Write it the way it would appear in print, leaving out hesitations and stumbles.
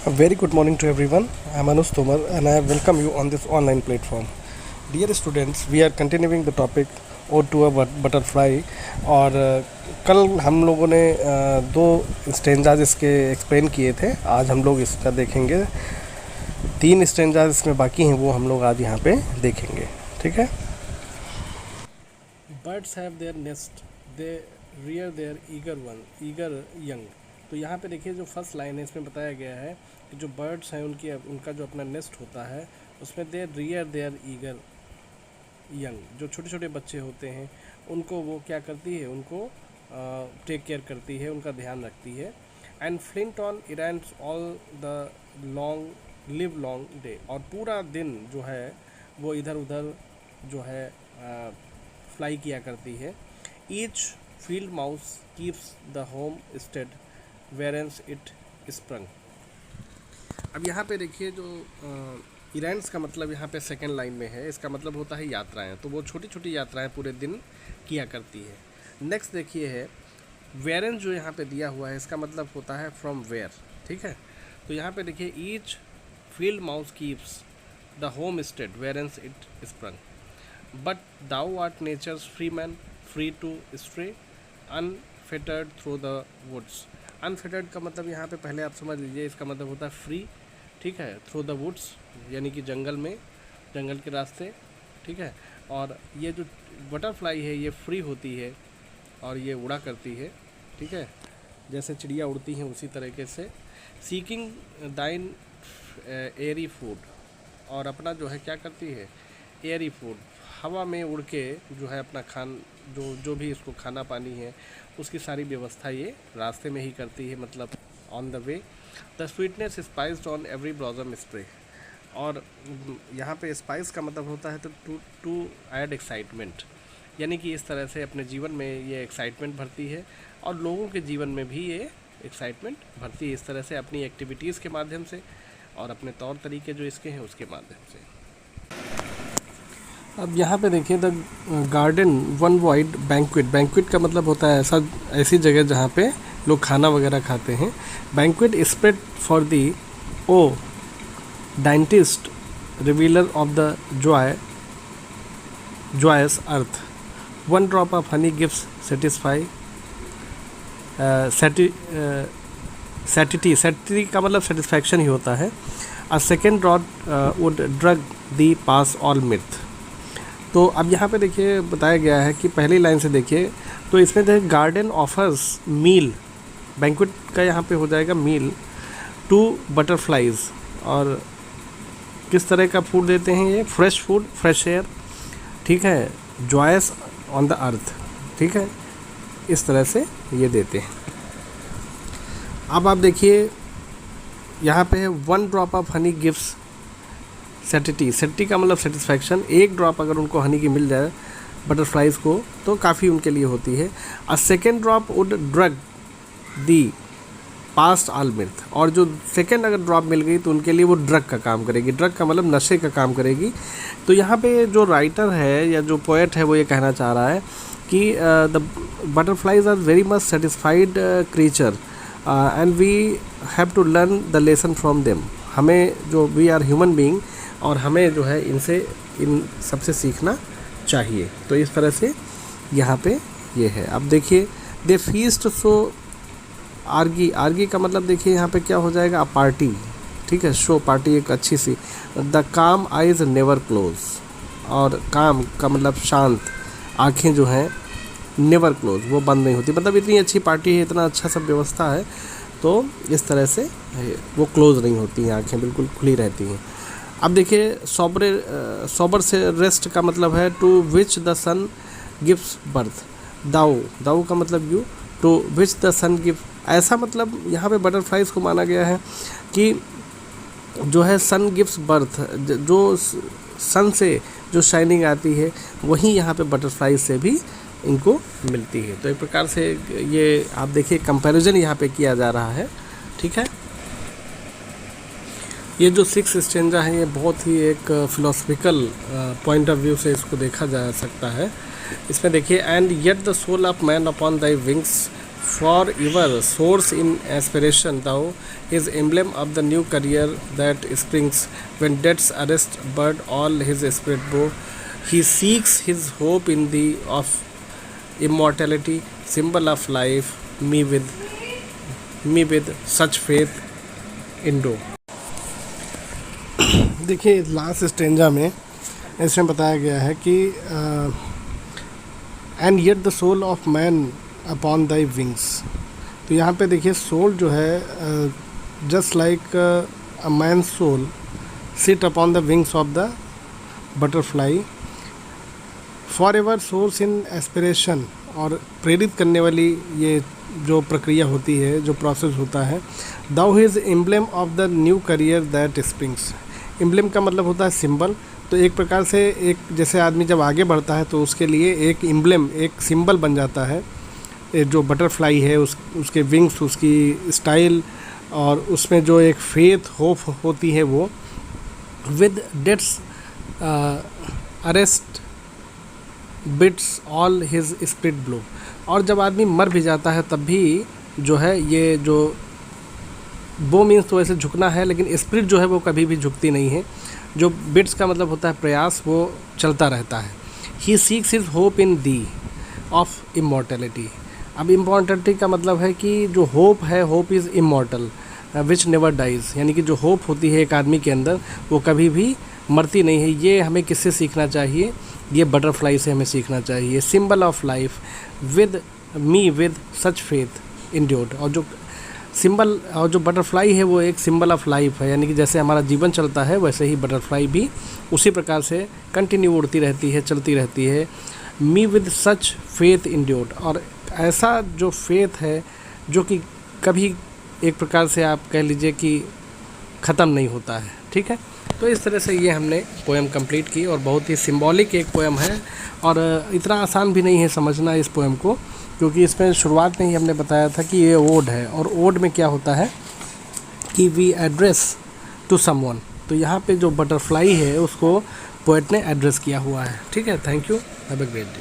A very good morning to everyone. I am Anush Tomar and I welcome you on this online platform. Dear students, we are continuing the topic Ode to a Butterfly और कल हम लोगों ने दो stanzas इसके explain किए थे. आज हम लोग इसका देखेंगे. तीन स्टेंजाज इसमें बाकी हैं, वो हम लोग आज यहाँ पे देखेंगे. ठीक है. Birds have their nest, they rear their eager young. तो यहाँ पे देखिए जो फर्स्ट लाइन है इसमें बताया गया है कि जो बर्ड्स हैं उनका जो अपना नेस्ट होता है उसमें दे रियर देयर ईगर यंग. जो छोटे छोटे बच्चे होते हैं उनको वो क्या करती है, उनको टेक केयर करती है, उनका ध्यान रखती है. And flint on errands all the live long day. और पूरा दिन जो है वो इधर उधर जो है फ्लाई किया करती है. Each field mouse keeps the homestead wherein it sprung. अब यहाँ पे देखिए जो इरेंट्स का मतलब यहाँ पे सेकेंड लाइन में है, इसका मतलब होता है यात्राएं. तो वो छोटी छोटी यात्राएं पूरे दिन किया करती है. नेक्स्ट देखिए है वेरेंस, जो यहाँ पे दिया हुआ है इसका मतलब होता है फ्रॉम वेयर. ठीक है. तो यहाँ पे देखिए each field mouse keeps the homestead wherein it sprung. But thou art nature's freeman free to stray unfettered through the woods. Unfettered का मतलब यहाँ पे पहले आप समझ लीजिए, इसका मतलब होता है फ्री. ठीक है. थ्रू द वुड्स यानी कि जंगल में, जंगल के रास्ते. ठीक है. और ये जो बटरफ्लाई है ये फ्री होती है और ये उड़ा करती है. ठीक है. जैसे चिड़िया उड़ती हैं उसी तरीके से. सीकिंग दाइन एयरी फूड. और अपना जो है क्या करती है, एयरी फूड, हवा में उड़ के जो है अपना जो भी इसको खाना पानी है उसकी सारी व्यवस्था ये रास्ते में ही करती है, मतलब on the way. The sweetness spiced on every blossom spray. और यहाँ पे स्पाइस का मतलब होता है तो टू ऐड एक्साइटमेंट, यानी कि इस तरह से अपने जीवन में ये एक्साइटमेंट भरती है और लोगों के जीवन में भी ये एक्साइटमेंट भरती है, इस तरह से अपनी एक्टिविटीज़ के माध्यम से और अपने तौर तरीके जो इसके हैं उसके माध्यम से. अब यहाँ पे देखिए the garden one wide banquet. Banquet का मतलब होता है ऐसी जगह जहाँ पे लोग खाना वगैरह खाते हैं. Banquet spread for thee O daintiest reveller of the joyous earth. One drop of honey gives satiety का मतलब सेटिस्फैक्शन ही होता है. A second drop would drug thee past all mirth. तो अब यहाँ पे देखिए बताया गया है कि पहली लाइन से देखिए तो इसमें देखिए गार्डन ऑफर्स मील. बैंक्वेट का यहाँ पे हो जाएगा मील टू बटरफ्लाइज. और किस तरह का फूड देते हैं ये, फ्रेश फूड, फ्रेश एयर. ठीक है. Joys on the earth. ठीक है. इस तरह से ये देते हैं. अब आप देखिए यहाँ पे है one drop of honey gives satiety का मतलब सेटिस्फैक्शन. एक ड्रॉप अगर उनको हनी की मिल जाए बटरफ्लाइज को तो काफ़ी उनके लिए होती है. A second drop would drug the past all myth. और जो सेकेंड अगर ड्रॉप मिल गई तो उनके लिए वो ड्रग का काम करेगी. ड्रग का मतलब नशे का काम करेगी. तो यहाँ पे जो राइटर है या जो पोएट है वो ये कहना चाह रहा है कि the butterflies are very much satisfied creature and we have to learn the lesson from them. हमें जो वी आर ह्यूमन बीइंग और हमें जो है इन सबसे सीखना चाहिए. तो इस तरह से यहाँ पे ये है. अब देखिए दे फीस्ट सो आर्गी का मतलब देखिए यहाँ पे क्या हो जाएगा, पार्टी. ठीक है. शो पार्टी एक अच्छी सी. द काम आइज नेवर क्लोज. और काम का मतलब शांत, आँखें जो हैं नेवर क्लोज, वो बंद नहीं होती. मतलब इतनी अच्छी पार्टी है, इतना अच्छा सब व्यवस्था है तो इस तरह से वो क्लोज नहीं होती हैं, आँखें बिल्कुल खुली रहती हैं. अब देखिए सोबर से रेस्ट का मतलब है to which the sun gives birth. Thou का मतलब you, to which the sun give. ऐसा मतलब यहाँ पे बटरफ्लाइज को माना गया है कि जो है सन गिव्स बर्थ, जो सन से जो शाइनिंग आती है वही यहाँ पे बटरफ्लाइज से भी इनको मिलती है. तो एक प्रकार से ये आप देखिए कंपैरिजन यहाँ पे किया जा रहा है. ठीक है. ये जो 6 स्टेंजा है ये बहुत ही एक फिलोसफिकल पॉइंट ऑफ व्यू से इसको देखा जा सकता है. इसमें देखिए and yet the soul of man upon thy wings forever soars in aspiration, thou is emblem of the new career that springs when death's arrest bird all his spirit bow. He seeks his hope in thee of immortality, symbol of life, me with such faith endure. देखिए last stanza में इसमें बताया गया है कि and yet the soul of man upon thy wings. तो यहाँ पे देखिए सोल जो है just like a man soul sit upon the wings of the butterfly, forever soars in aspiration. और प्रेरित करने वाली ये जो प्रक्रिया होती है, जो प्रोसेस होता है, thou is emblem of the new career that springs. Emblem का मतलब होता है सिंबल। तो एक प्रकार से एक जैसे आदमी जब आगे बढ़ता है तो उसके लिए एक एम्ब्लेम, एक सिंबल बन जाता है। जो बटरफ्लाई है उसके विंग्स, उसकी स्टाइल और उसमें जो एक फेथ होप होती है वो with death's arrest bids all his spirit blow. और जब आदमी मर भी जाता है तब भी जो है ये जो बो मीन्स तो ऐसे झुकना है, लेकिन स्पिरिट जो है वो कभी भी झुकती नहीं है। जो बिट्स का मतलब होता है प्रयास, वो चलता रहता है। He seeks his hope in the of immortality. अब इमॉर्टैलिटी का मतलब है कि जो होप है, hope is immortal which never dies, यानी कि जो होप होती है एक आदमी के अंदर वो कभी भी मरती नहीं है। ये हमें किससे सीखना चाहिए? ये बटरफ्लाई से हमें सीखना चाहिए। Symbol of life with me with such faith endured. और जो सिंबल और जो बटरफ्लाई है वो एक सिंबल ऑफ लाइफ है, यानी कि जैसे हमारा जीवन चलता है वैसे ही बटरफ्लाई भी उसी प्रकार से कंटिन्यू उड़ती रहती है, चलती रहती है। Me with such faith endured. और ऐसा जो फेथ है जो कि कभी एक प्रकार से आप कह लीजिए कि ख़त्म नहीं होता है। ठीक है, तो इस तरह से ये हमने पोएम कंप्लीट की और बहुत ही सिंबॉलिक एक पोएम है और इतना आसान भी नहीं है समझना इस पोएम को, क्योंकि इसमें शुरुआत में ही हमने बताया था कि ये ओड है और ओड में क्या होता है कि वी एड्रेस टू समवन। तो यहाँ पे जो बटरफ्लाई है उसको पोएट ने एड्रेस किया हुआ है। ठीक है, thank you, have a great day.